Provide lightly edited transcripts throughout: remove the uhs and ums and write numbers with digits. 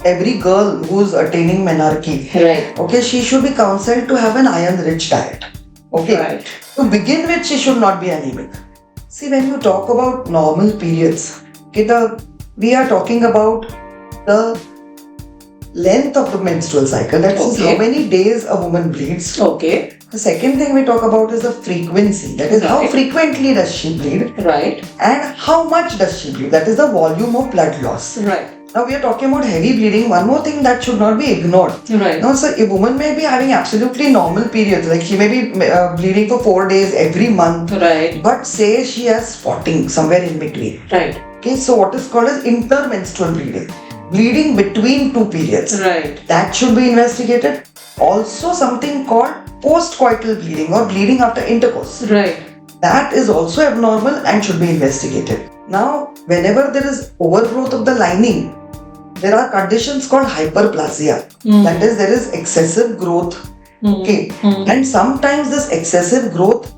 every girl who's attaining menarche, Right. okay, she should be counseled to have an iron-rich diet. Okay. Right. To begin with, she should not be anemic. See, when you talk about normal periods, okay, we are talking about the length of the menstrual cycle. That is how many days a woman bleeds. Okay. The second thing we talk about is the frequency. That is how frequently does she bleed. Right. And how much does she bleed. That is the volume of blood loss. Right. Now we are talking about heavy bleeding. One more thing that should not be ignored. Right. Now, so a woman may be having absolutely normal periods. Like she may be bleeding for 4 days every month. Right. But say she has spotting somewhere in between. Right. Okay, so what is called as intermenstrual bleeding. Bleeding between two periods. Right. That should be investigated. Also something called postcoital bleeding or bleeding after intercourse. Right. That is also abnormal and should be investigated. Now, whenever there is overgrowth of the lining, there are conditions called hyperplasia. That is, there is excessive growth. Okay. And sometimes this excessive growth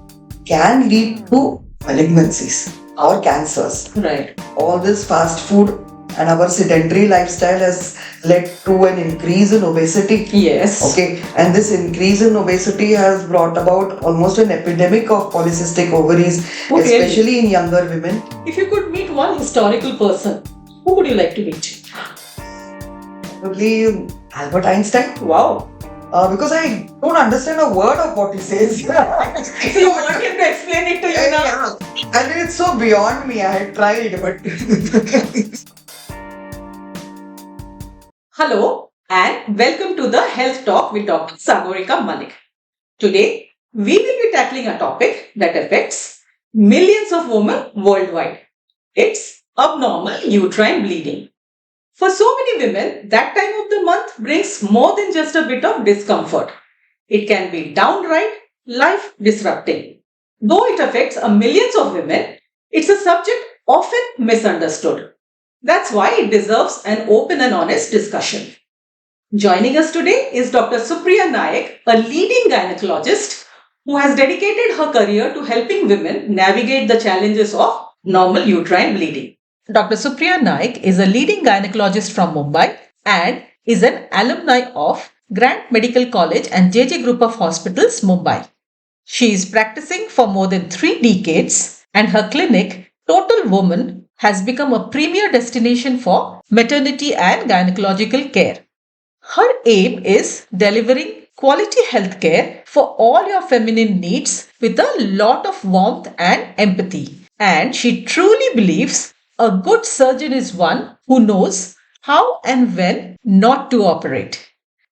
can lead to malignancies or cancers. Right. All this fast food and our sedentary lifestyle has led to an increase in obesity. Yes. Okay, and this increase in obesity has brought about almost an epidemic of polycystic ovaries, especially in younger women. If you could meet one historical person, who would you like to meet? Probably Albert Einstein. Wow. Because I don't understand a word of what he says. So you want him to explain it to you now? I mean, it's so beyond me. I had tried, but... Hello and welcome to the Health Talk with Dr. Sagorika Mullick. Today, we will be tackling a topic that affects millions of women worldwide. It's abnormal uterine bleeding. For so many women, that time of the month brings more than just a bit of discomfort. It can be downright life disrupting. Though it affects millions of women, it's a subject often misunderstood. That's why it deserves an open and honest discussion. Joining us today is Dr. Supriya Naik, a leading gynaecologist who has dedicated her career to helping women navigate the challenges of normal uterine bleeding. Dr. Supriya Naik is a leading gynaecologist from Mumbai and is an alumni of Grant Medical College and JJ Group of Hospitals, Mumbai. She is practicing for more than 3 decades and her clinic, Total Woman, has become a premier destination for maternity and gynecological care. Her aim is delivering quality healthcare for all your feminine needs with a lot of warmth and empathy. And she truly believes a good surgeon is one who knows how and when not to operate.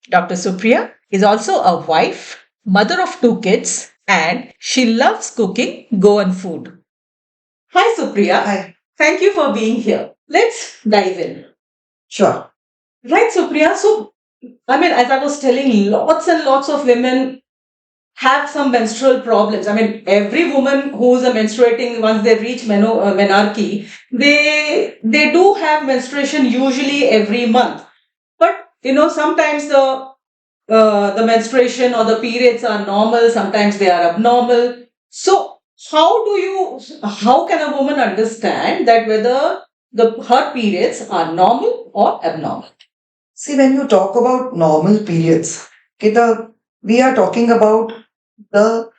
Dr. Supriya is also a wife, mother of 2 kids, and she loves cooking Goan food. Hi Supriya. Hi. Thank you for being here. Let's dive in. Sure. Right, Supriya. So, as I was telling, lots and lots of women have some menstrual problems. Every woman who's menstruating, once they reach menarche, they do have menstruation usually every month. But, sometimes the menstruation or the periods are normal, sometimes they are abnormal. So, how can a woman understand that whether her periods are normal or abnormal? See, when you talk about normal periods, okay, we are talking about the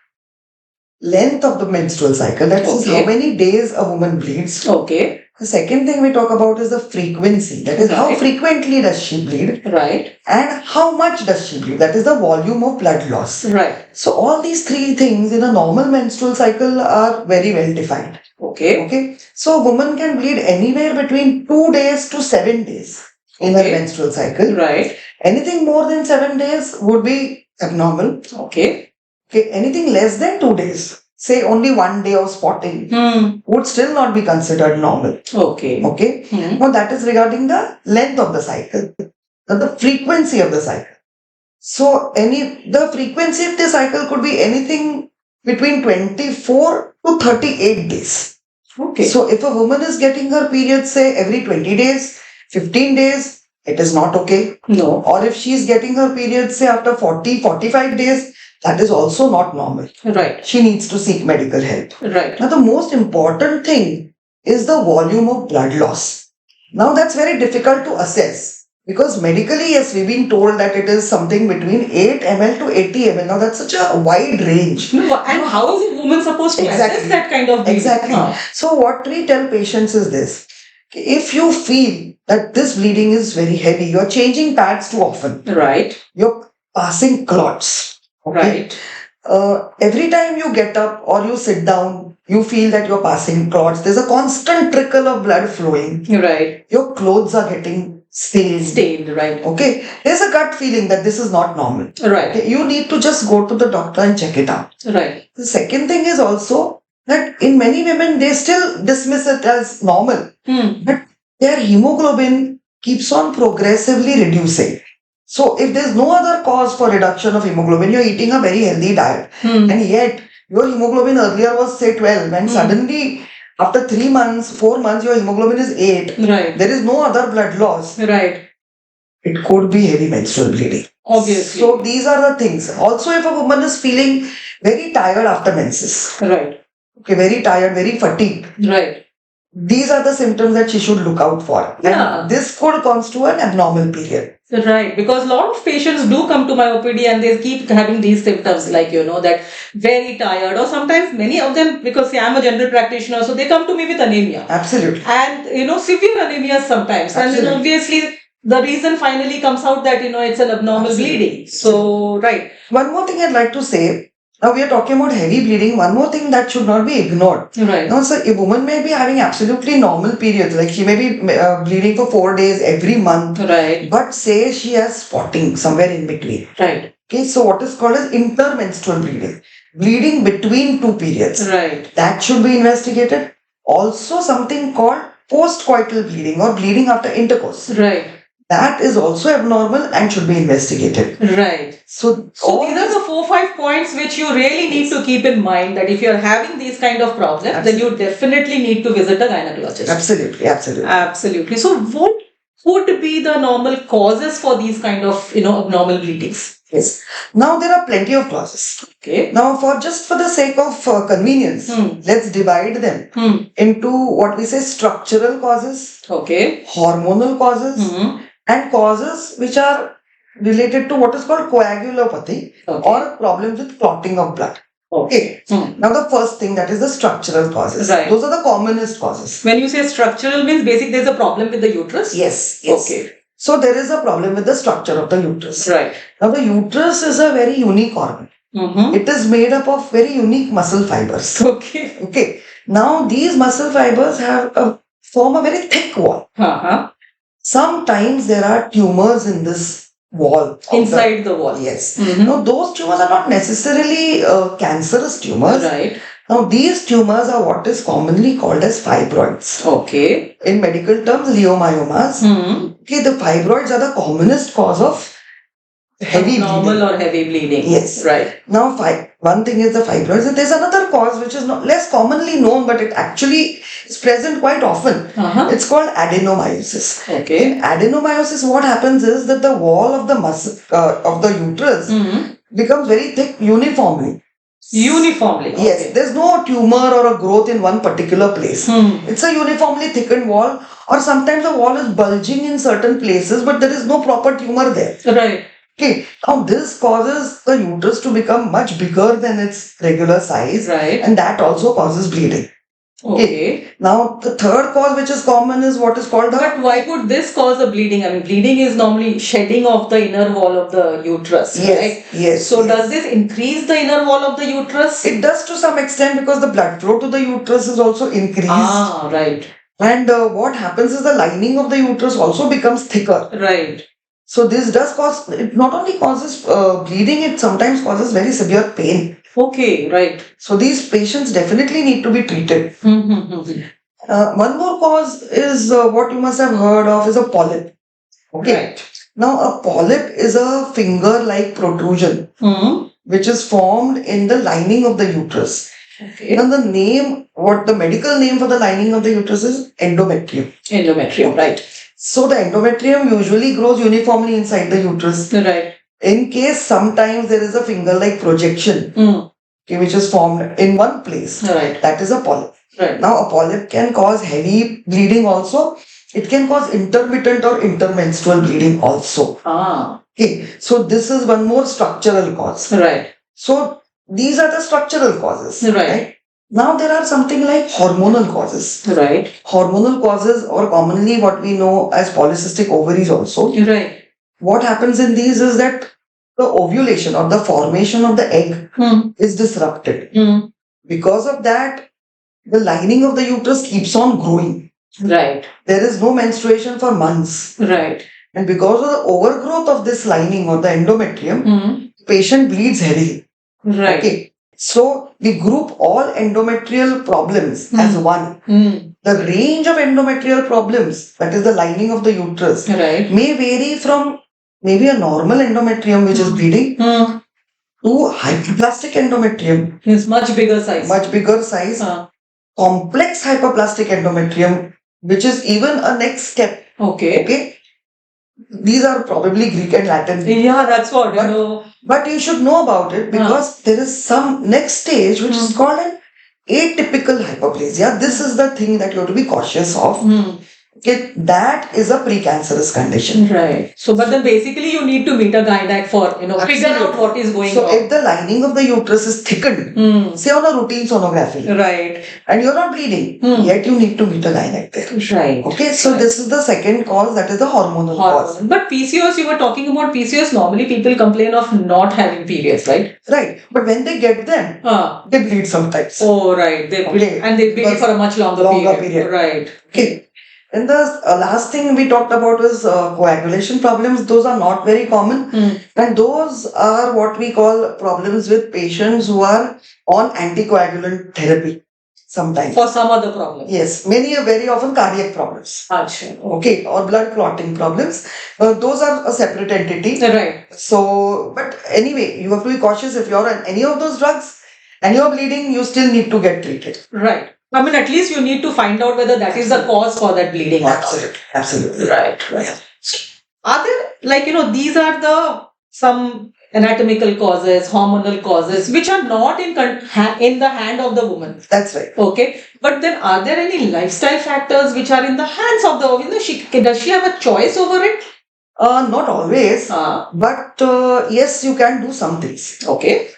length of the menstrual cycle. That is how many days a woman bleeds. Okay. The second thing we talk about is the frequency. That is how frequently does she bleed. Right. And how much does she bleed. That is the volume of blood loss. Right. So all these 3 things in a normal menstrual cycle are very well defined. Okay. So a woman can bleed anywhere between 2 days to 7 days in her menstrual cycle. Right. Anything more than 7 days would be abnormal. Okay. Anything less than 2 days, say only 1 day of spotting, would still not be considered normal. Okay. Now that is regarding the length of the cycle, the frequency of the cycle. So the frequency of the cycle could be anything between 24 to 38 days. Okay. So if a woman is getting her period, say every 20 days, 15 days, it is not okay. No. Or if she is getting her period, say after 40, 45 days, that is also not normal. Right. She needs to seek medical help. Right. Now, the most important thing is the volume of blood loss. Now, that's very difficult to assess. Because medically, yes, we've been told that it is something between 8 ml to 80 ml. Now, that's such a wide range. No, and how is a woman supposed to Exactly. assess that kind of bleeding? Exactly. So, what we tell patients is this. If you feel that this bleeding is very heavy, you're changing pads too often. Right. You're passing clots. Okay? Right. Every time you get up or you sit down, you feel that you're passing clots. There's a constant trickle of blood flowing. Right. Your clothes are getting stained. Right. Okay. There's a gut feeling that this is not normal. Right. Okay? You need to just go to the doctor and check it out. Right. The second thing is also that in many women, they still dismiss it as normal. But their hemoglobin keeps on progressively reducing. So if there's no other cause for reduction of hemoglobin, you're eating a very healthy diet. And yet, your hemoglobin earlier was say 12 and suddenly after 3 months, 4 months, your hemoglobin is 8. Right. There is no other blood loss. Right. It could be heavy menstrual bleeding. Obviously. So these are the things. Also, if a woman is feeling very tired after menses. Right. Okay, very tired, very fatigued. Right. These are the symptoms that she should look out for. Yeah. And this could constitute an abnormal period. Right, because a lot of patients do come to my OPD and they keep having these symptoms like, that very tired, or sometimes many of them, because see, I'm a general practitioner, so they come to me with anemia. Absolutely. And, severe anemia sometimes. Absolutely. And then obviously the reason finally comes out that, it's an abnormal bleeding. So, right. One more thing I'd like to say. Now we are talking about heavy bleeding. One more thing that should not be ignored. Right. Now, so a woman may be having absolutely normal periods. Like she may be bleeding for 4 days every month. Right. But say she has spotting somewhere in between. Right. Okay, so what is called as intermenstrual bleeding. Bleeding between 2 periods. Right. That should be investigated. Also something called postcoital bleeding or bleeding after intercourse. Right. That is also abnormal and should be investigated. Right. So these are the 4-5 points which you really need to keep in mind, that if you're having these kind of problems, then you definitely need to visit a gynecologist. Absolutely. So what would be the normal causes for these kind of, abnormal bleedings? Yes. Now there are plenty of causes. Okay. Now for the sake of convenience, let's divide them into what we say structural causes, okay, hormonal causes, and causes which are related to what is called coagulopathy or problems with clotting of blood. Okay. Now the first thing, that is the structural causes. Right. Those are the commonest causes. When you say structural, means basically there's a problem with the uterus? Yes. Okay. So there is a problem with the structure of the uterus. Right. Now the uterus is a very unique organ. It is made up of very unique muscle fibers. Okay. Now these muscle fibers form a very thick wall. Sometimes there are tumors in this wall. Inside the wall. Yes. Now those tumors are not necessarily cancerous tumors. Right. Now these tumors are what is commonly called as fibroids. Okay. In medical terms, leiomyomas. Okay, the fibroids are the commonest cause of heavy normal or heavy bleeding. Yes. Right. Now, one thing is the fibroids. There's another cause which is not less commonly known, but it actually is present quite often. It's called adenomyosis. Okay. In adenomyosis, what happens is that the wall of the muscle of the uterus becomes very thick uniformly. Uniformly. Okay. Yes. There's no tumor or a growth in one particular place. It's a uniformly thickened wall, or sometimes the wall is bulging in certain places, but there is no proper tumor there. Right. Okay, now this causes the uterus to become much bigger than its regular size, right, and that also causes bleeding. Okay. Now the third cause which is common is what is called But why would this cause a bleeding? I mean, bleeding is normally shedding of the inner wall of the uterus, right? Yes. So does this increase the inner wall of the uterus? It does to some extent, because the blood flow to the uterus is also increased. Right. And what happens is the lining of the uterus also becomes thicker. Right. So this does cause, it not only causes bleeding, it sometimes causes very severe pain. Okay, right. So these patients definitely need to be treated. One more cause is what you must have heard of is a polyp. Okay. Right. Now a polyp is a finger-like protrusion which is formed in the lining of the uterus. Okay. Now the medical name for the lining of the uterus is endometrium. Endometrium, right. So the endometrium usually grows uniformly inside the uterus. Right. In case sometimes there is a finger-like projection, which is formed in one place, right, that is a polyp. Right. Now a polyp can cause heavy bleeding also, It can cause intermittent or intermenstrual bleeding also. Okay, so this is one more structural cause. Right. So these are the structural causes. Right. Now there are something like hormonal causes. Right. Hormonal causes, or commonly what we know as polycystic ovaries also. Right. What happens in these is that the ovulation or the formation of the egg is disrupted. Because of that, the lining of the uterus keeps on growing. Right. There is no menstruation for months. Right. And because of the overgrowth of this lining or the endometrium, patient bleeds heavily. Right. Okay. So we group all endometrial problems as one. The range of endometrial problems, that is the lining of the uterus, may vary from maybe a normal endometrium which is bleeding to hyperplastic endometrium. It's much bigger size. Much bigger size. Complex hyperplastic endometrium, which is even a next step. Okay. These are probably Greek and Latin. Yeah, that's what you know. But you should know about it because there is some next stage which is called an atypical hyperplasia. This is the thing that you have to be cautious of. Okay, that is a precancerous condition. Right. So, but then basically you need to meet a gynaec for, figure out what is going on. So, if the lining of the uterus is thickened, say on a routine sonography, right, and you're not bleeding, yet you need to meet a gynaec there. Right. Okay, so this is the second cause, that is the hormonal cause. But PCOS, you were talking about PCOS, normally people complain of not having periods, right? Right. But when they get them, they bleed sometimes. Oh, right. They bleed, and they bleed for a much longer period. Right. Okay. And the last thing we talked about was coagulation problems. Those are not very common. And those are what we call problems with patients who are on anticoagulant therapy sometimes. For some other problem. Yes. Many are very often cardiac problems. Okay. Or blood clotting problems. Those are a separate entity. Right. So, but anyway, you have to be cautious. If you're on any of those drugs and you're bleeding, you still need to get treated. Right. I mean, at least you need to find out whether that is the cause for that bleeding. Absolutely. Right. Are there, these are some anatomical causes, hormonal causes, which are not in the hand of the woman. That's right. Okay. But then are there any lifestyle factors which are in the hands of the woman? Does she have a choice over it? Not always. But yes, you can do some things. Okay.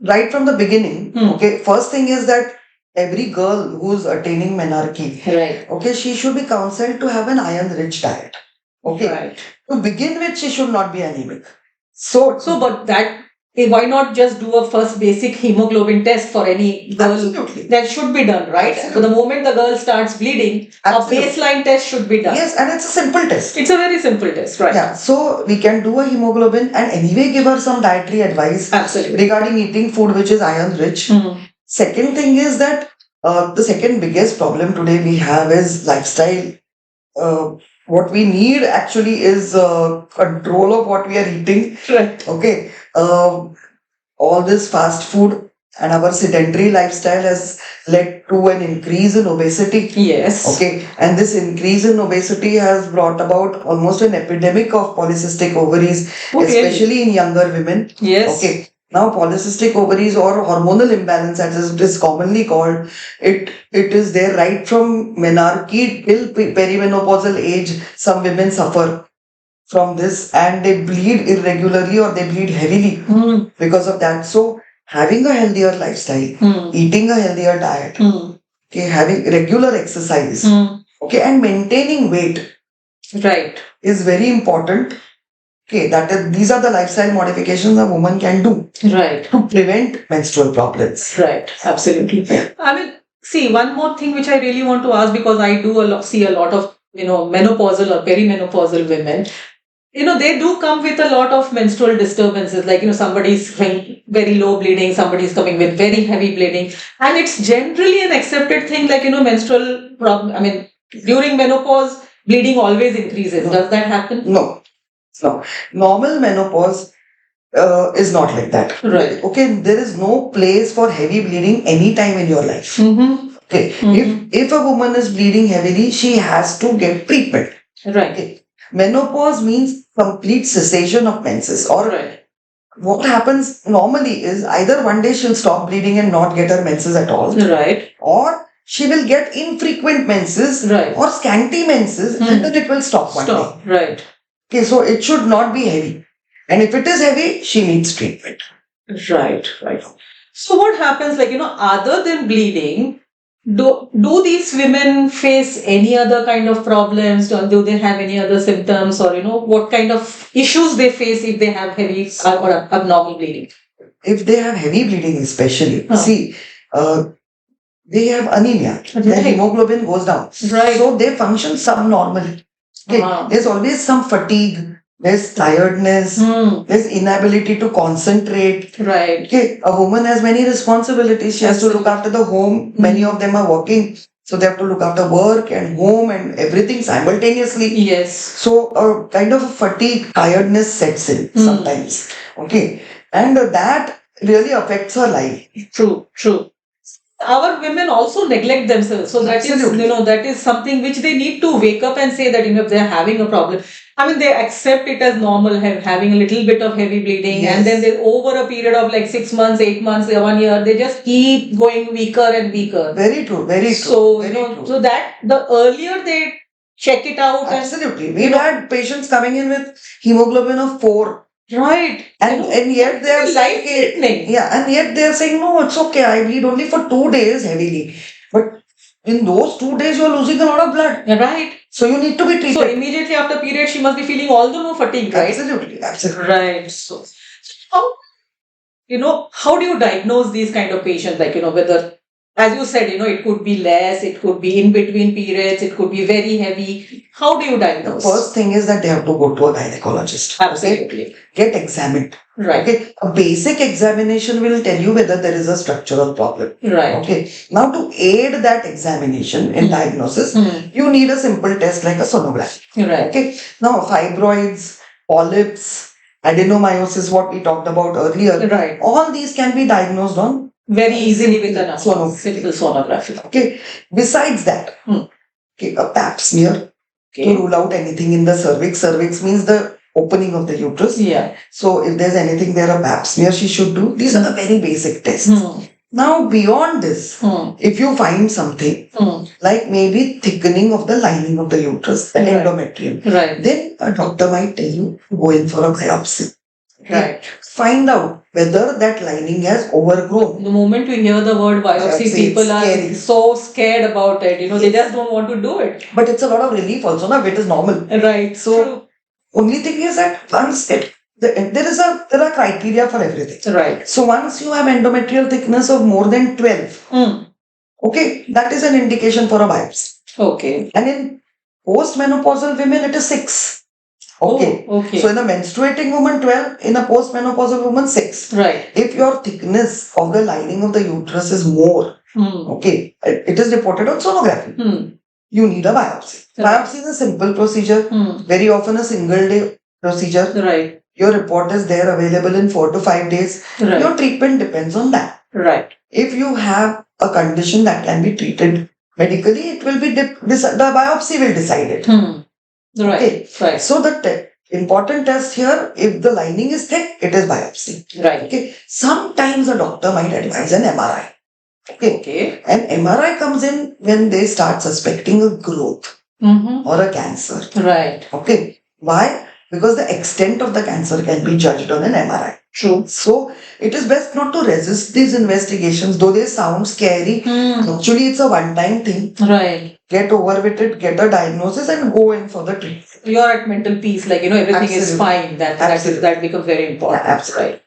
Right from the beginning. Okay. First thing is that every girl who's attaining menarche, okay, she should be counseled to have an iron-rich diet. Okay. Right. To begin with, she should not be anemic. So but that, why not just do a first basic hemoglobin test for any girl? Absolutely. That should be done, right? Absolutely. So the moment the girl starts bleeding, a baseline test should be done. Yes, and it's a simple test. It's a very simple test, right? Yeah, so we can do a hemoglobin and anyway give her some dietary advice regarding eating food which is iron-rich. Second thing is that the second biggest problem today we have is lifestyle. What we need actually is control of what we are eating. Right. Okay. All this fast food and our sedentary lifestyle has led to an increase in obesity. Yes. Okay. And this increase in obesity has brought about almost an epidemic of polycystic ovaries, especially in younger women. Yes. Okay. Now, polycystic ovaries or hormonal imbalance, as it is commonly called, it is there right from menarche till perimenopausal age. Some women suffer from this and they bleed irregularly or they bleed heavily because of that. So, having a healthier lifestyle, eating a healthier diet, okay, having regular exercise, okay, and maintaining weight, right, is very important. Okay, these are the lifestyle modifications a woman can do, right, to prevent menstrual problems. Right, absolutely. I mean, see, one more thing which I really want to ask, because I do see a lot of menopausal or perimenopausal women. They do come with a lot of menstrual disturbances, like somebody's coming very low bleeding, somebody's coming with very heavy bleeding, and it's generally an accepted thing, like menstrual problem. I mean, during menopause, bleeding always increases. Does that happen? No. Normal menopause is not like that. Right. Okay, there is no place for heavy bleeding any time in your life. Okay, if a woman is bleeding heavily, she has to get treatment. Right. Okay. Menopause means complete cessation of menses. Or what happens normally is either one day she'll stop bleeding and not get her menses at all. Right. Or she will get infrequent menses Right. or scanty menses, and then it will stop one day. Stop. Right. Okay, so it should not be heavy. And if it is heavy, she needs treatment. Right. Right. So what happens, like, other than bleeding, do these women face any other kind of problems? Do they have any other symptoms, or what kind of issues they face if they have heavy or abnormal bleeding? If they have heavy bleeding, especially, see, they have anemia. Right. Their hemoglobin goes down. Right. So they function subnormally. Okay. There's always some fatigue. There's tiredness. There's inability to concentrate. Right. Okay. A woman has many responsibilities. She has to look after the home. Many of them are working. So they have to look after work and home and everything simultaneously. Yes. So a kind of a fatigue, tiredness sets in sometimes. Okay. And that really affects her life. True. Our women also neglect themselves. So that Absolutely. is, that is something which they need to wake up and say that, if they're having a problem. I mean, they accept it as normal, having a little bit of heavy bleeding. Yes. And then they, over a period of like 6 months, 8 months, 1 year, they just keep going weaker and weaker. Very true, very true. So, very true. so that the earlier they check it out. Absolutely. We've had patients coming in with hemoglobin of 4. Right. And yet they are saying, and yet they are saying, no, it's okay. I bleed only for 2 days heavily. But in those 2 days, you are losing a lot of blood. Right. So you need to be treated. So immediately after period, she must be feeling all the more fatigued, right? Absolutely. Right. So how do you diagnose these kind of patients? Like, whether, as you said, it could be less, it could be in between periods, it could be very heavy. How do you diagnose? The first thing is that they have to go to a gynecologist. Absolutely. Okay? Get examined. Right. Okay. A basic examination will tell you whether there is a structural problem. Right. Okay. Now to aid that examination in diagnosis, you need a simple test like a sonography. Right. Okay. Now fibroids, polyps, adenomyosis, what we talked about earlier. Right. All these can be diagnosed on very easily with a simple sonography. Okay. Besides that, okay, a pap smear to rule out anything in the cervix. Cervix means the opening of the uterus. Yeah. So if there's anything there, a pap smear she should do. These are the very basic tests. Now beyond this, if you find something like maybe thickening of the lining of the uterus, the endometrium, then a doctor might tell you to go in for a biopsy. Right. Find out whether that lining has overgrown. The moment you hear the word biopsy, people are so scared about it. They just don't want to do it. But it's a lot of relief also, na? It is normal. Right. So only thing is that once there are criteria for everything. Right. So once you have endometrial thickness of more than 12, okay, that is an indication for a biopsy. Okay. And in postmenopausal women, it is 6. Okay. Okay. So in a menstruating woman, 12. In a postmenopausal woman, 6. Right. If your thickness of the lining of the uterus is more, okay, it is reported on sonography. You need a biopsy. Biopsy is a simple procedure. Very often a single day procedure. Right. Your report is there available in 4 to 5 days. Right. Your treatment depends on that. Right. If you have a condition that can be treated medically, it will be the biopsy will decide it. Right. Okay. Right. So the important test here, if the lining is thick, it is biopsy. Right. Okay. Sometimes a doctor might advise an MRI. Okay. And MRI comes in when they start suspecting a growth or a cancer. Right. Okay. Why? Because the extent of the cancer can be judged on an MRI. True. So it is best not to resist these investigations, though they sound scary. Actually, it's a one-time thing. Right. Get over with it, get a diagnosis, and go in for the treatment. You're at mental peace, like everything is fine. That becomes very important. Yeah, absolutely. Right.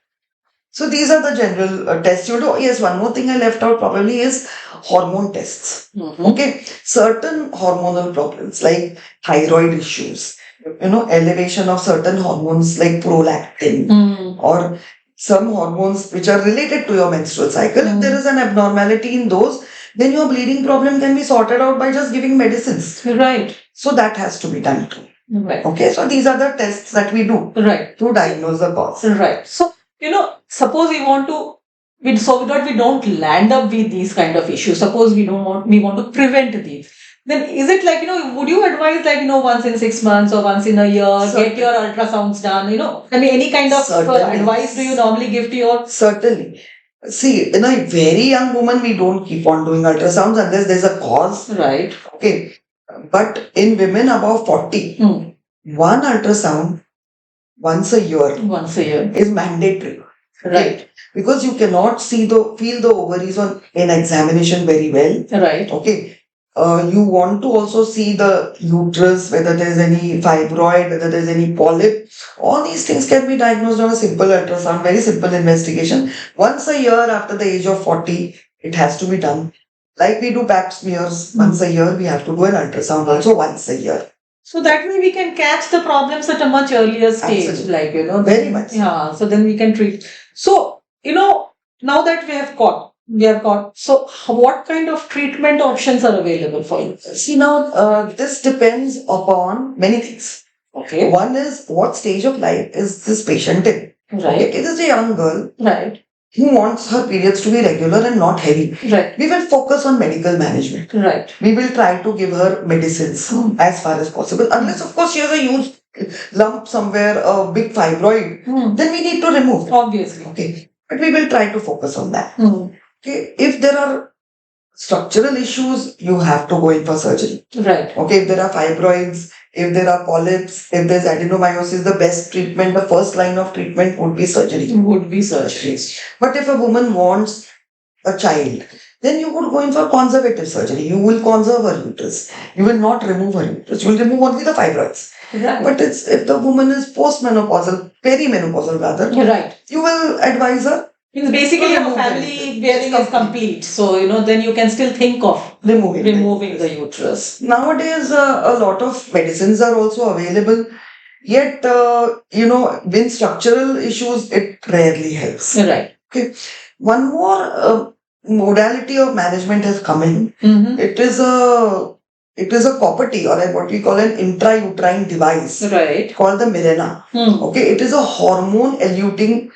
So these are the general tests you do. Yes, one more thing I left out probably is hormone tests. Okay, certain hormonal problems like thyroid issues, elevation of certain hormones like prolactin or some hormones which are related to your menstrual cycle. If there is an abnormality in those, then your bleeding problem can be sorted out by just giving medicines. Right. So that has to be done too. Right. Okay, so these are the tests that we do to diagnose the cause. Right. So, suppose we want to, so that we don't land up with these kind of issues. Suppose we want to prevent these. Then is it like, would you advise like, once in 6 months or once in a year, get your ultrasounds done, any kind of advice do you normally give to your? Certainly. See, in a very young woman, we don't keep on doing ultrasounds unless there's a cause. Right. Okay. But in women above 40, one ultrasound once a year Once a year. is mandatory. Right. Because you cannot feel the ovaries in examination very well. Right. Okay. You want to also see the uterus, whether there's any fibroid, whether there's any polyp. All these things can be diagnosed on a simple ultrasound, very simple investigation. Once a year after the age of 40, it has to be done. Like we do pap smears, once a year, we have to do an ultrasound also once a year. So that way we can catch the problems at a much earlier stage. Absolutely. Like, Very much. Yeah, so then we can treat. So, now that we have got, so what kind of treatment options are available for you? See, now, this depends upon many things. Okay. One is what stage of life is this patient in? Right. Okay, it is a young girl. Right. Who wants her periods to be regular and not heavy. Right. We will focus on medical management. Right. We will try to give her medicines as far as possible. Unless, of course, she has a huge lump somewhere, a big fibroid, then we need to remove it. Obviously. Okay. But we will try to focus on that. Okay. If there are structural issues, you have to go in for surgery. Right. Okay. If there are fibroids, if there are polyps, if there's adenomyosis, the best treatment, the first line of treatment would be surgery. But if a woman wants a child, then you would go in for conservative surgery. You will conserve her uterus. You will not remove her uterus. You will remove only the fibroids. Right. But if the woman is postmenopausal, perimenopausal rather, right. You will advise her. Means basically your family bearing is complete. So, then you can still think of removing the uterus. Nowadays, a lot of medicines are also available. Yet, when structural issues, it rarely helps. Right. Okay. One more modality of management has come in. It is a property or what we call an intrauterine device. Right. Called the Mirena. Okay. It is a hormone-eluting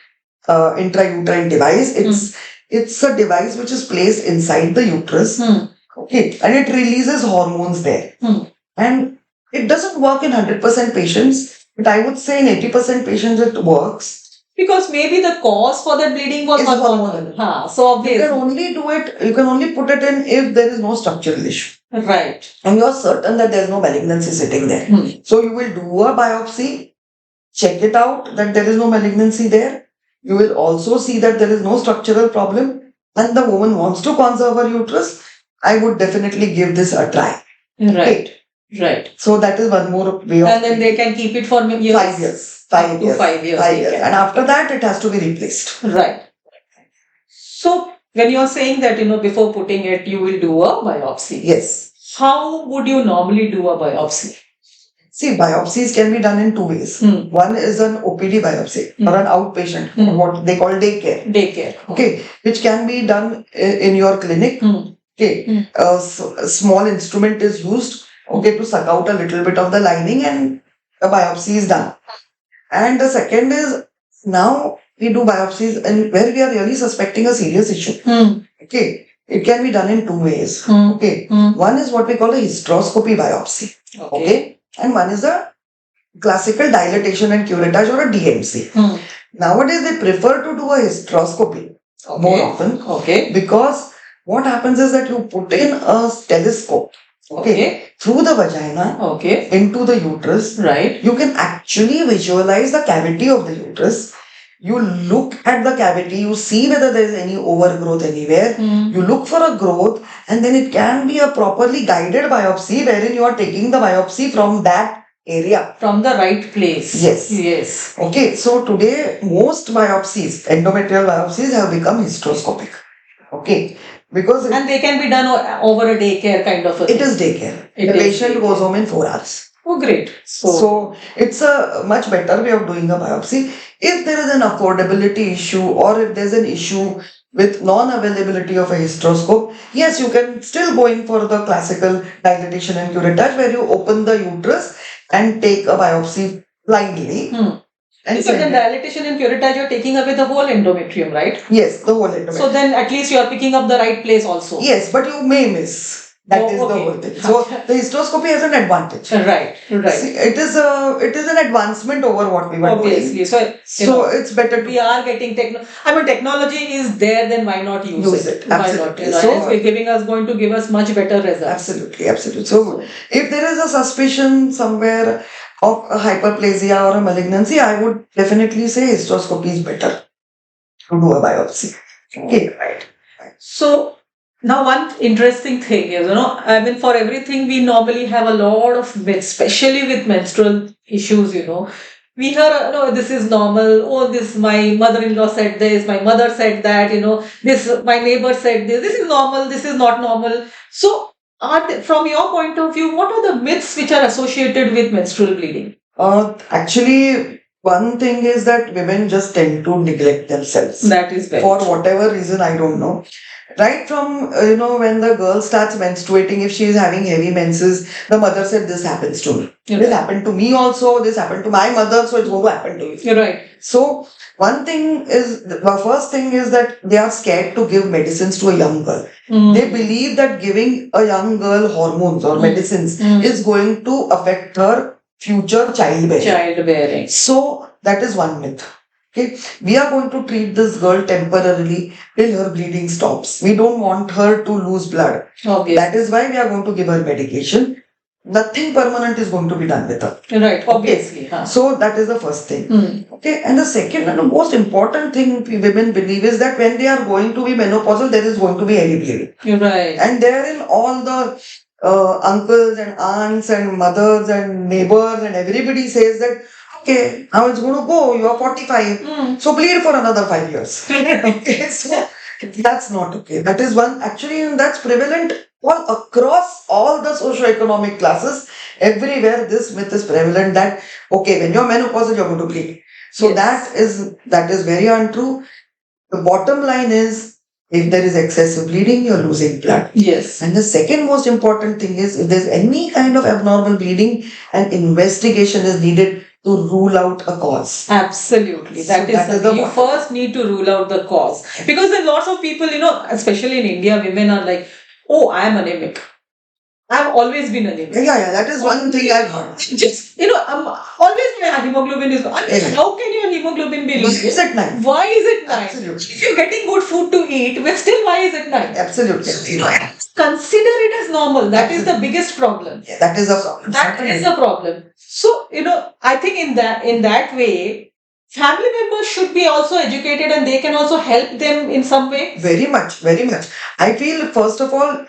intrauterine device. It's a device which is placed inside the uterus. Okay. And it releases hormones there. And it doesn't work in 100% patients, but I would say in 80% patients it works. Because maybe the cause for that bleeding was hormonal. So obviously. You can only put it in if there is no structural issue. Right. And you are certain that there is no malignancy sitting there. So you will do a biopsy, check it out that there is no malignancy there. You will also see that there is no structural problem and the woman wants to conserve her uterus. I would definitely give this a try. Right. Right. So that is one more way of. And then they can keep it for years. 5 years. 5 years. 5 years. 5 years. And after that, it has to be replaced. Right. So when you are saying that, before putting it, you will do a biopsy. Yes. How would you normally do a biopsy? See, biopsies can be done in 2 ways. One is an OPD biopsy or an outpatient, what they call daycare. Okay. Which can be done in your clinic. Okay. A small instrument is used. Okay, to suck out a little bit of the lining and a biopsy is done. And the second is now we do biopsies and where we are really suspecting a serious issue. Okay, it can be done in 2 ways. Okay, one is what we call a hysteroscopy biopsy. Okay, and one is a classical dilatation and curettage or a DMC. Nowadays they prefer to do a hysteroscopy more often. Okay, because what happens is that you put in a telescope. Okay. Through the vagina. Okay. Into the uterus. Right. You can actually visualize the cavity of the uterus. You look at the cavity, you see whether there is any overgrowth anywhere. You look for a growth and then it can be a properly guided biopsy wherein you are taking the biopsy from that area. From the right place. Yes. Okay. So today most biopsies, endometrial biopsies have become hysteroscopic. Okay. And they can be done over a daycare kind of a thing. It is daycare. The patient goes home in 4 hours. Oh, great. So it's a much better way of doing a biopsy. If there is an affordability issue or if there's an issue with non-availability of a hysteroscope, yes, you can still go in for the classical dilatation and curettage where you open the uterus and take a biopsy blindly. And so then dilatation and curettage, you're taking away the whole endometrium, right? Yes, the whole endometrium. So then at least you're picking up the right place also. Yes, but you may miss. That Oh, is okay. the whole thing. So the hysteroscopy has an advantage. Right. See, it is an advancement over what we were doing. Obviously. So it's better to we are getting technology is there, then why not use it? Why not? Absolutely. So it's going to give us much better results. Absolutely. So if there is a suspicion somewhere of a hyperplasia or a malignancy, I would definitely say hysteroscopy is better to do a biopsy. Okay. Right. So now one interesting thing is, I mean, for everything we normally have a lot of myths, especially with menstrual issues, We hear, no, this is normal. Oh, this, my mother-in-law said this, my mother said that, this, my neighbor said this is normal, this is not normal. So from your point of view, what are the myths which are associated with menstrual bleeding? Actually, one thing is that women just tend to neglect themselves. That is very for true. whatever reason, I don't know. Right from, when the girl starts menstruating, if she is having heavy menses, the mother said, this happens to me. This happened to me also, this happened to my mother, so it's going to happen to you. You're right. So, the first thing is that they are scared to give medicines to a young girl. They believe that giving a young girl hormones or medicines is going to affect her future childbearing. So, that is one myth. Okay, we are going to treat this girl temporarily till her bleeding stops. We don't want her to lose blood. Okay. That is why we are going to give her medication. Nothing permanent is going to be done with her. Right, obviously. Okay. So that is the first thing. Okay, and the second and the most important thing women believe is that when they are going to be menopausal, there is going to be heavy bleeding. Right. And therein all the uncles and aunts and mothers and neighbors and everybody says that, okay, now it's going to go, you are 45, so bleed for another 5 years. Okay, so that's not okay. That is one, actually, and that's prevalent all across all the socio-economic classes. Everywhere this myth is prevalent that, okay, when you're menopausal, you're going to bleed. So that is very untrue. The bottom line is, if there is excessive bleeding, you're losing blood. Yes. And the second most important thing is, if there's any kind of abnormal bleeding, an investigation is needed to rule out a cause. Absolutely. That is you first need to rule out the cause. Because there are lots of people, especially in India, women are like, oh, I am anemic. I've always been anemic. Yeah, that is one thing I've heard. Just, I'm always my hemoglobin is. How can your hemoglobin be low? Why is it 9? Why is it 9? Absolutely. If you're getting good food to eat, but still, why is it 9? Absolutely. Consider it as normal. That is the biggest problem. Yeah, that is the problem. That is the problem. So, I think in that way, family members should be also educated and they can also help them in some way. Very much. I feel, first of all,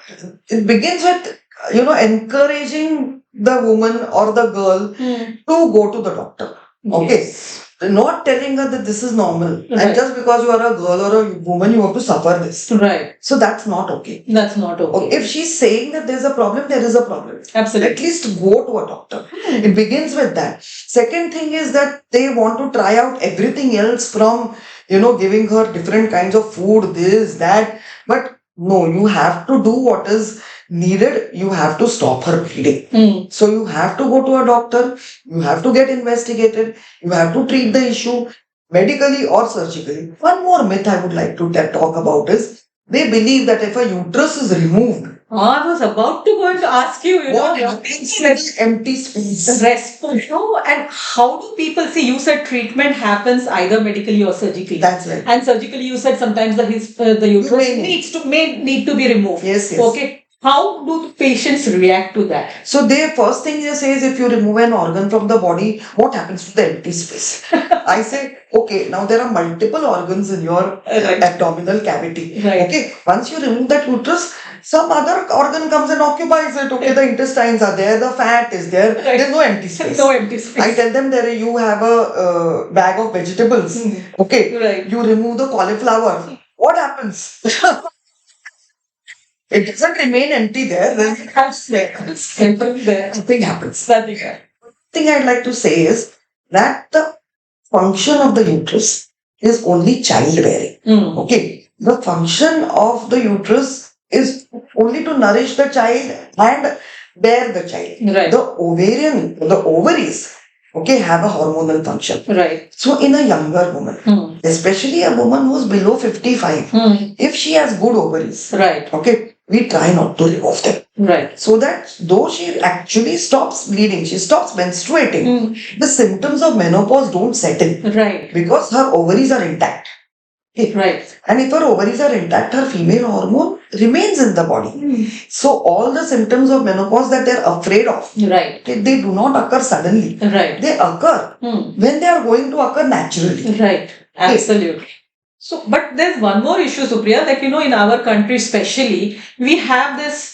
it begins with, encouraging the woman or the girl to go to the doctor. Okay. Yes. Not telling her that this is normal. Right. And just because you are a girl or a woman, you have to suffer this. Right. So that's not okay. That's not okay. If she's saying that there's a problem, there is a problem. Absolutely. At least go to a doctor. It begins with that. Second thing is that they want to try out everything else from, giving her different kinds of food, this, that. But no, you have to do what is needed. You have to stop her bleeding. So you have to go to a doctor. You have to get investigated. You have to treat the issue medically or surgically. One more myth I would like to talk about is, they believe that if a uterus is removed, I was about to go and ask you, what happens to the empty space? And how do people see? You said treatment happens either medically or surgically. That's right. And surgically, you said sometimes the uterus may need to be removed. Yes. Okay. How do patients react to that? So the first thing they say is, if you remove an organ from the body, what happens to the empty space? I say, okay, now there are multiple organs in your abdominal cavity. Right. Okay, once you remove that uterus, some other organ comes and occupies it. Okay, the intestines are there, the fat is there. Right. There's no empty space. No empty space. I tell them, you have a bag of vegetables. Okay, right. You remove the cauliflower. What happens? It doesn't remain empty there. Then it comes there. Nothing happens. Nothing. The thing I'd like to say is that the function of the uterus is only childbearing. Okay. The function of the uterus is only to nourish the child and bear the child. Right. The ovaries, have a hormonal function. Right. So in a younger woman, especially a woman who's below 55, if she has good ovaries, right. we try not to remove them. Right. So that though she actually stops bleeding, she stops menstruating, the symptoms of menopause don't set in. Right. Because her ovaries are intact. Okay. Right. And if her ovaries are intact, her female hormone remains in the body. So all the symptoms of menopause that they're afraid of, Right. they do not occur suddenly. Right. They occur when they are going to occur naturally. Right. Absolutely. So, but there's one more issue, Supriya, that, in our country especially, we have this,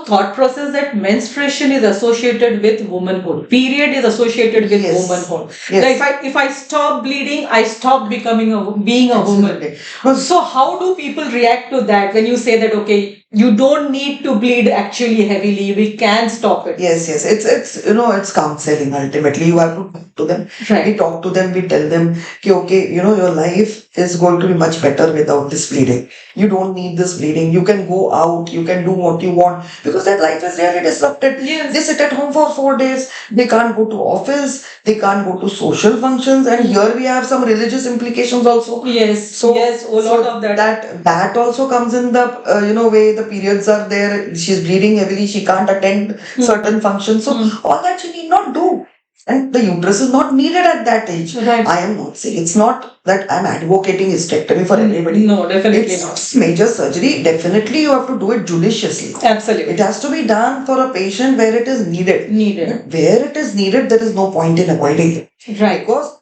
thought process that menstruation is associated with womanhood. Period is associated with Yes. womanhood. Yes. Like if I stop bleeding, I stop being a woman. Absolutely. So how do people react to that when you say that, okay, you don't need to bleed actually heavily, we can stop it? Yes. It's counseling ultimately. You have to talk to them. Right. We talk to them, we tell them, okay, your life is going to be much better without this bleeding. You don't need this bleeding. You can go out, you can do what you want because their life is really disrupted. Yes. They sit at home for 4 days. They can't go to office. They can't go to social functions. And here we have some religious implications also. Yes. So, yes, a lot of that. That also comes in the way the periods are there. She's bleeding heavily. She can't attend certain functions. So all that she need not do. And the uterus is not needed at that age. Right. I am not saying, it's not that I'm advocating hysterectomy for everybody. No, definitely It's not. major surgery. Definitely you have to do it judiciously. Absolutely. It has to be done for a patient where it is needed. Needed. But where it is needed, there is no point in avoiding it. Right. Because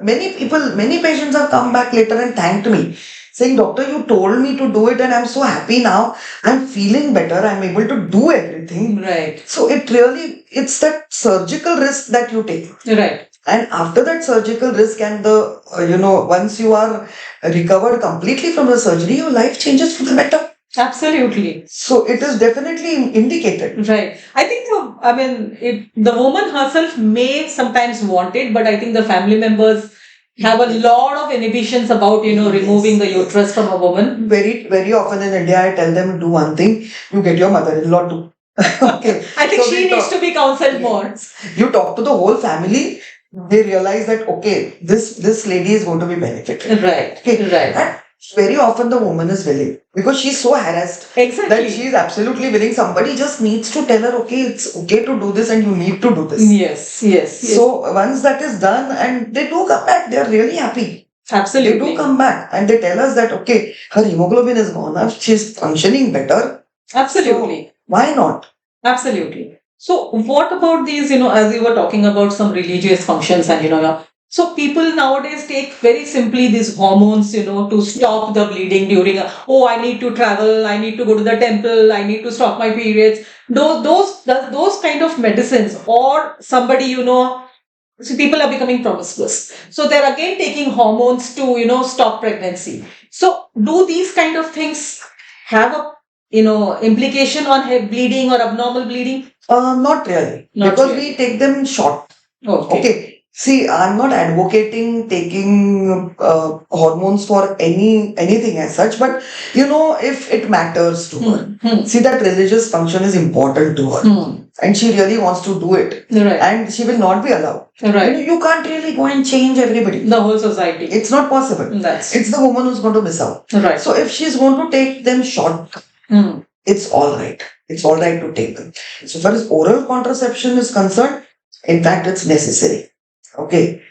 many patients have come back later and thanked me, saying, Doctor, you told me to do it and I'm so happy now. I'm feeling better. I'm able to do everything. Right. So it's that surgical risk that you take. Right. And after that surgical risk and once you are recovered completely from the surgery, your life changes for the better. Absolutely. So it is definitely indicated. Right. I think the woman herself may sometimes want it, but I think the family members have a lot of inhibitions about, removing the uterus from a woman. Very, very often in India, I tell them, do one thing, you get your mother-in-law to. Okay. I think she needs to be counseled more. You talk to the whole family, they realize that, okay, this lady is going to be benefited. Right. Okay. Right. And very often the woman is willing because she's so harassed Exactly. that she is absolutely willing. Somebody just needs to tell her, okay, it's okay to do this and you need to do this. Yes. So once that is done and they do come back, they're really happy. Absolutely. They do come back and they tell us that, okay, her hemoglobin is gone up, she's functioning better. Absolutely. So why not? Absolutely. So what about these, as you were talking about some religious functions and, so people nowadays take very simply these hormones, to stop the bleeding during I need to travel, I need to go to the temple, I need to stop my periods. Those kind of medicines, or somebody, so people are becoming promiscuous. So they're again taking hormones to, stop pregnancy. So do these kind of things have a, implication on bleeding or abnormal bleeding? Not really. Because we take them short. Okay. See, I'm not advocating taking hormones for anything as such, but if it matters to her, see that religious function is important to her, and she really wants to do it, right. And she will not be allowed. Right. You can't really go and change everybody, the whole society. It's not possible. It's the woman who's going to miss out. Right. So if she's going to take them short, it's all right. It's all right to take them. So far as oral contraception is concerned, in fact, it's necessary. Okay.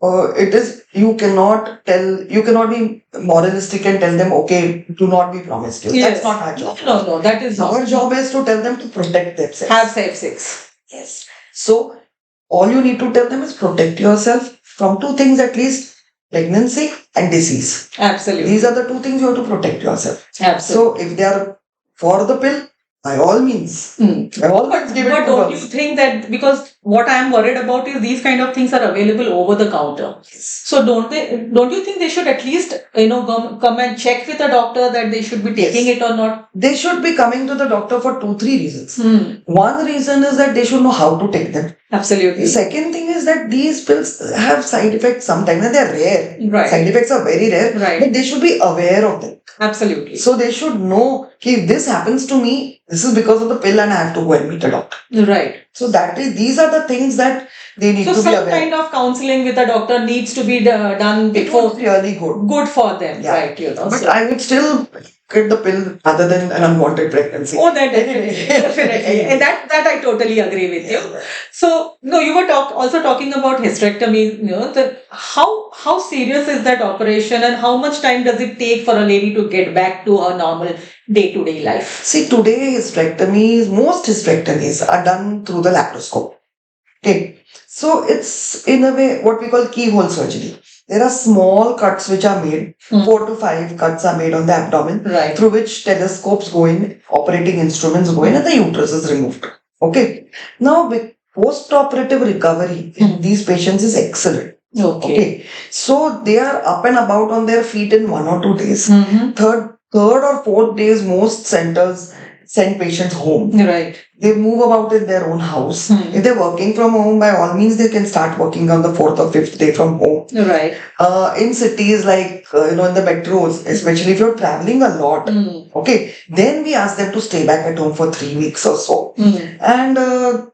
It is, you cannot be moralistic and tell them, okay, do not be promiscuous. Yes. That's not our job. No, that is not. Our job is to tell them to protect themselves. Have safe sex. Yes. So, all you need to tell them is protect yourself from two things at least, pregnancy and disease. Absolutely. These are the two things you have to protect yourself. Absolutely. So, if they are for the pill, by all means. By all means give it to But don't girls. you think that, because what I am worried about is these kind of things are available over the counter. Yes. So don't you think they should at least, come and check with a doctor that they should be taking it or not? They should be coming to the doctor for 2-3 reasons. One reason is that they should know how to take them. Absolutely. The second thing is that these pills have side effects sometimes and they are rare. Right. Side effects are very rare. Right. But they should be aware of them. Absolutely. So they should know if this happens to me, this is because of the pill and I have to go and meet a doctor. Right. So these are the things that they need to be aware. So some kind of counseling with a doctor needs to be done before. It was really good. Good for them, Yeah. right? But I would still get the pill other than an unwanted pregnancy. Oh, that definitely, definitely. And that I totally agree with you. So, no, you were also talking about hysterectomy, that how serious is that operation and how much time does it take for a lady to get back to her normal day-to-day life? See, today most hysterectomies are done through the laparoscope. Okay. So it's in a way what we call keyhole surgery. There are small cuts which are made, 4 to 5 cuts are made on the abdomen, Right. through which telescopes go in, operating instruments go in, and the uterus is removed. Okay. Now, with post-operative recovery in these patients is excellent. Okay. So they are up and about on their feet in 1 or 2 days. Third or fourth days, most centers send patients home. Right. They move about in their own house. If they're working from home, by all means, they can start working on the 4th or 5th day from home. Right. In cities like, in the metros, especially if you're traveling a lot, okay, then we ask them to stay back at home for 3 weeks or so. And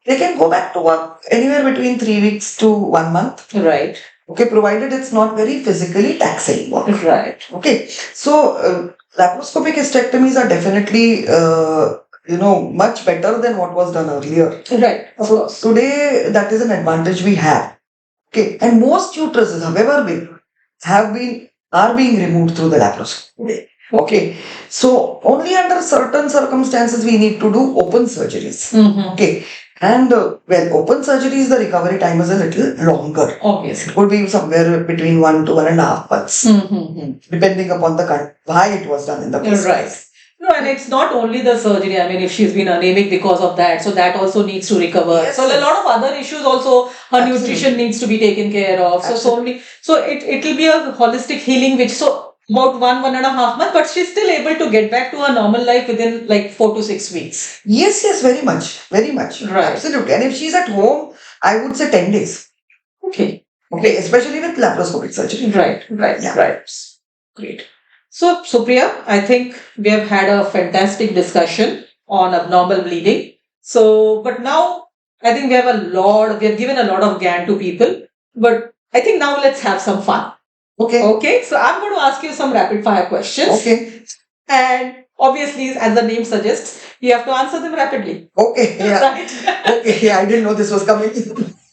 they can go back to work anywhere between 3 weeks to 1 month. Right. Okay, provided it's not very physically taxing work. Right. Okay, so laparoscopic hysterectomies are definitely, much better than what was done earlier. Right, of course. Today, that is an advantage we have. Okay, and most uteruses, however big, are being removed through the laparoscopy. Okay, so only under certain circumstances we need to do open surgeries. Okay, and open surgeries, the recovery time is a little longer. Obviously. It would be somewhere between 1 to 1.5 months, depending upon why it was done in the first place. No, and it's not only the surgery. I mean, if she's been anemic because of that, so that also needs to recover. Yes, so a lot of other issues also, her Absolutely. nutrition needs to be taken care of. So many. So it will be a holistic healing, which about 1.5 months, but she's still able to get back to her normal life within like 4 to 6 weeks. Yes, very much. Right. Absolutely. And if she's at home, I would say 10 days. Okay, especially with laparoscopic surgery. Right. Great. So, Supriya, I think we have had a fantastic discussion on abnormal bleeding. So, but now I think we have given a lot of GAN to people, but I think now let's have some fun. Okay. So, I'm going to ask you some rapid fire questions. Okay. And obviously, as the name suggests, you have to answer them rapidly. Okay. Yeah. Right. Okay. I didn't know this was coming.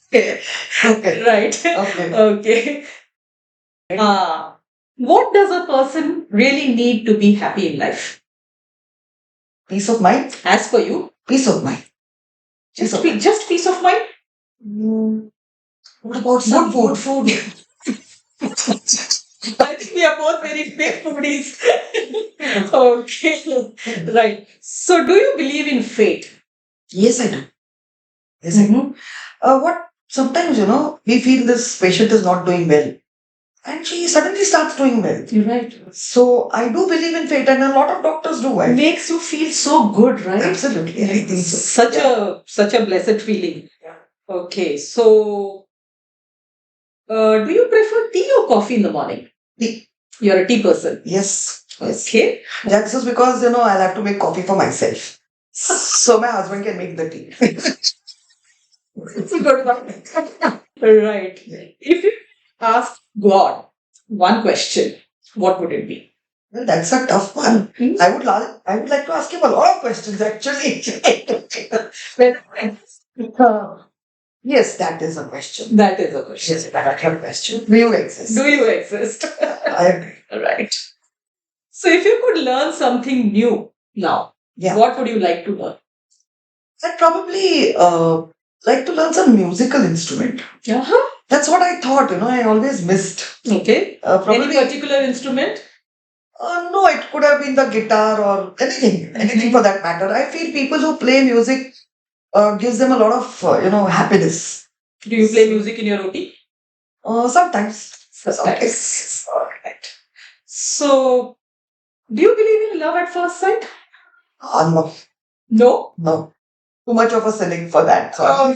Okay. Right. Okay. What does a person really need to be happy in life? Peace of mind. As per you? Peace of mind. Just peace of mind? What about some good food? I think we are both very big foodies. Okay. Right. So, do you believe in fate? Yes, I do. Yes, I do. Sometimes, we feel this patient is not doing well, and she suddenly starts doing well. You're right. So I do believe in fate, and a lot of doctors do. It makes you feel so good, right? Absolutely. I think so. Such a blessed feeling. Yeah. Okay. So, do you prefer tea or coffee in the morning? Tea. You're a tea person. Yes. Okay. That's just because, I'll have to make coffee for myself. So my husband can make the tea. It's a good one. Right. If you ask God one question, what would it be? Well, that's a tough one. I would like to ask him a lot of questions, actually. Yes, that is a question. That is a question. Yes, that's a question. Do you exist? I agree. Right. So, if you could learn something new now, what would you like to learn? I'd probably like to learn some musical instrument. That's what I thought, I always missed. Okay. Any particular instrument? No, it could have been the guitar or anything for that matter. I feel people who play music gives them a lot of, happiness. Do you play music in your routine? Sometimes. All right. So, do you believe in love at first sight? No. No? No. Too much of a cynic for that. So,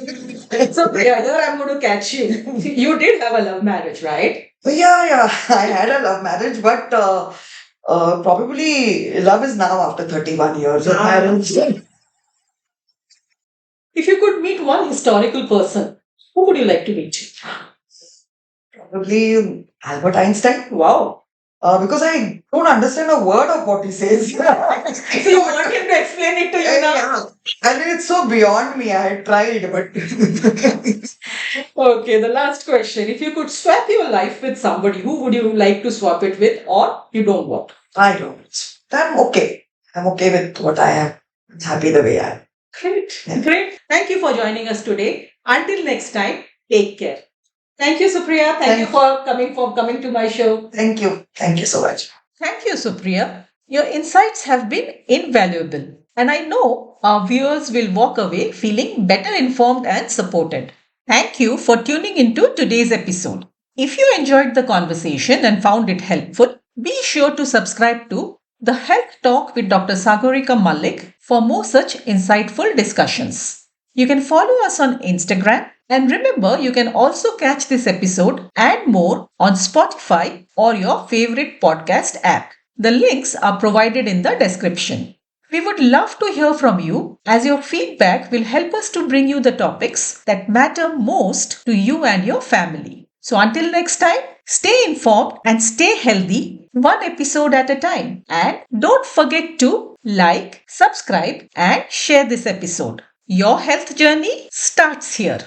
here I'm going to catch you. You did have a love marriage, right? Yeah. I had a love marriage, but probably love is now after 31 years of marriage. If you could meet one historical person, who would you like to meet? Probably Albert Einstein. Wow. because I don't understand a word of what he says. So you want him to explain it to you now? Yeah. I mean, it's so beyond me. I tried, but Okay, the last question. If you could swap your life with somebody, who would you like to swap it with, or you don't want? I don't. I'm okay. I'm okay with what I am. I'm happy the way I am. Great. Yeah. Great. Thank you for joining us today. Until next time, take care. Thank you, Supriya. Thank you for coming to my show. Thank you. Thank you so much. Thank you, Supriya. Your insights have been invaluable, and I know our viewers will walk away feeling better informed and supported. Thank you for tuning into today's episode. If you enjoyed the conversation and found it helpful, be sure to subscribe to the Health Talk with Dr. Sagorika Mullick for more such insightful discussions. You can follow us on Instagram, and remember, you can also catch this episode and more on Spotify or your favorite podcast app. The links are provided in the description. We would love to hear from you, as your feedback will help us to bring you the topics that matter most to you and your family. So until next time, stay informed and stay healthy, one episode at a time. And don't forget to like, subscribe, and share this episode. Your health journey starts here.